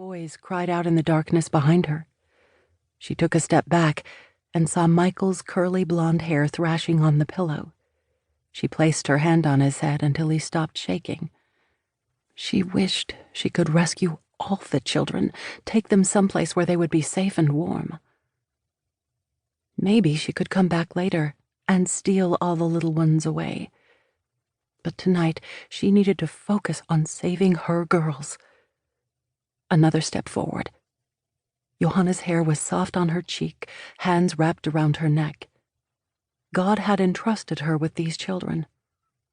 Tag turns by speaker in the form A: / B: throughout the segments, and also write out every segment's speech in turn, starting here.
A: boys cried out in the darkness behind her. She took a step back and saw Michael's curly blonde hair thrashing on the pillow. She placed her hand on his head until he stopped shaking. She wished she could rescue all the children, take them someplace where they would be safe and warm. Maybe she could come back later and steal all the little ones away. But tonight she needed to focus on saving her girls. Another step forward. Johanna's hair was soft on her cheek, hands wrapped around her neck. God had entrusted her with these children.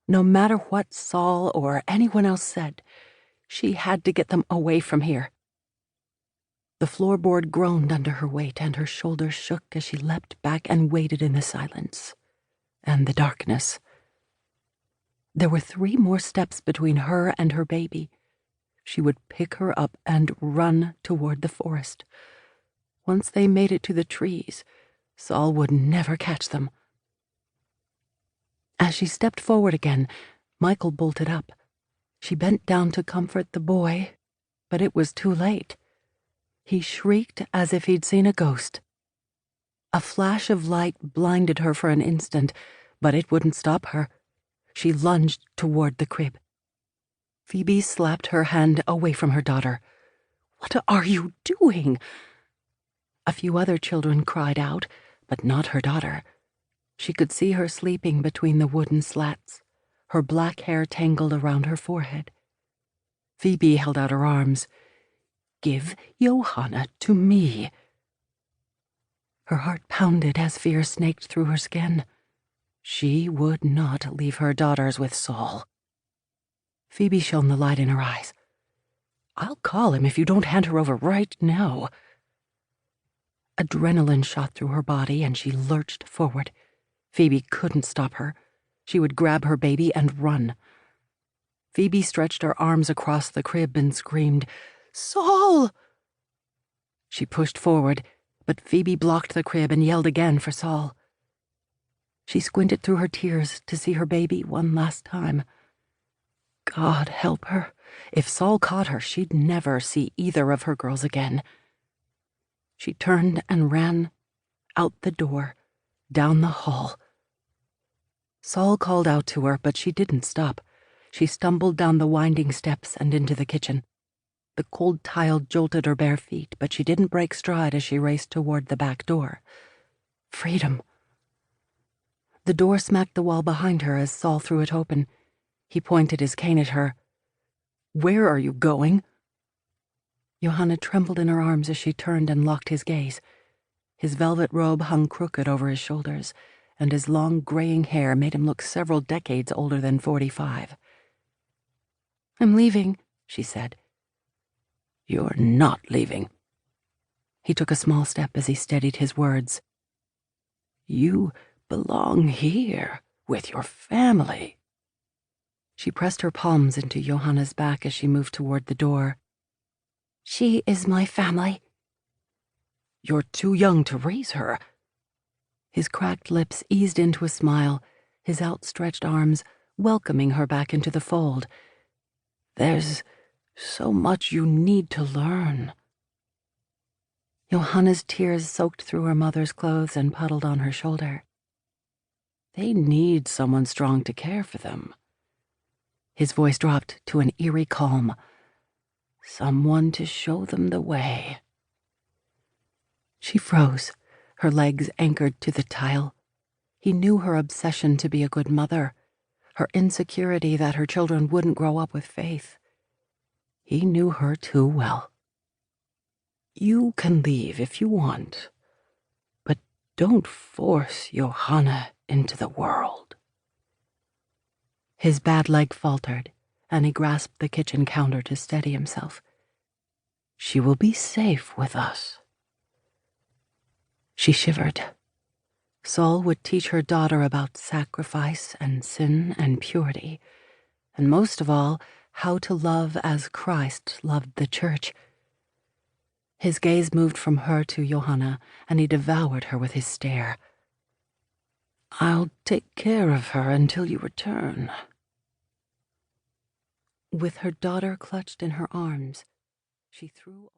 A: No matter what Saul or anyone else said, she had to get them away from here. The floorboard groaned under her weight, and her shoulders shook as she leapt back and waited in the silence and the darkness. There were 3 more steps between her and her baby. She would pick her up and run toward the forest. Once they made it to the trees, Saul would never catch them. As she stepped forward again, Michael bolted up. She bent down to comfort the boy, but it was too late. He shrieked as if he'd seen a ghost. A flash of light blinded her for an instant, but it wouldn't stop her. She lunged toward the crib. Phoebe slapped her hand away from her daughter. "What are you doing?" A few other children cried out, but not her daughter. She could see her sleeping between the wooden slats, her black hair tangled around her forehead. Phoebe held out her arms. "Give Johanna to me." Her heart pounded as fear snaked through her skin. She would not leave her daughters with Saul. Phoebe shone the light in her eyes. "I'll call him if you don't hand her over right now." Adrenaline shot through her body and she lurched forward. Phoebe couldn't stop her. She would grab her baby and run. Phoebe stretched her arms across the crib and screamed, "Saul!" She pushed forward, but Phoebe blocked the crib and yelled again for Saul. She squinted through her tears to see her baby one last time. God help her. If Saul caught her, she'd never see either of her girls again. She turned and ran out the door, down the hall. Saul called out to her, but she didn't stop. She stumbled down the winding steps and into the kitchen. The cold tile jolted her bare feet, but she didn't break stride as she raced toward the back door. Freedom. The door smacked the wall behind her as Saul threw it open. He pointed his cane at her. "Where are you going?" Johanna trembled in her arms as she turned and locked his gaze. His velvet robe hung crooked over his shoulders, and his long graying hair made him look several decades older than 45. "I'm leaving," she said. "You're not leaving." He took a small step as he steadied his words. "You belong here with your family." She pressed her palms into Johanna's back as she moved toward the door. "She is my family." "You're too young to raise her." His cracked lips eased into a smile, his outstretched arms welcoming her back into the fold. "There's so much you need to learn." Johanna's tears soaked through her mother's clothes and puddled on her shoulder. "They need someone strong to care for them." His voice dropped to an eerie calm. "Someone to show them the way." She froze, her legs anchored to the tile. He knew her obsession to be a good mother, her insecurity that her children wouldn't grow up with faith. He knew her too well. "You can leave if you want, but don't force Johanna into the world." His bad leg faltered, and he grasped the kitchen counter to steady himself. "She will be safe with us." She shivered. Saul would teach her daughter about sacrifice and sin and purity, and most of all, how to love as Christ loved the church. His gaze moved from her to Johanna, and he devoured her with his stare. "I'll take care of her until you return." With her daughter clutched in her arms, she threw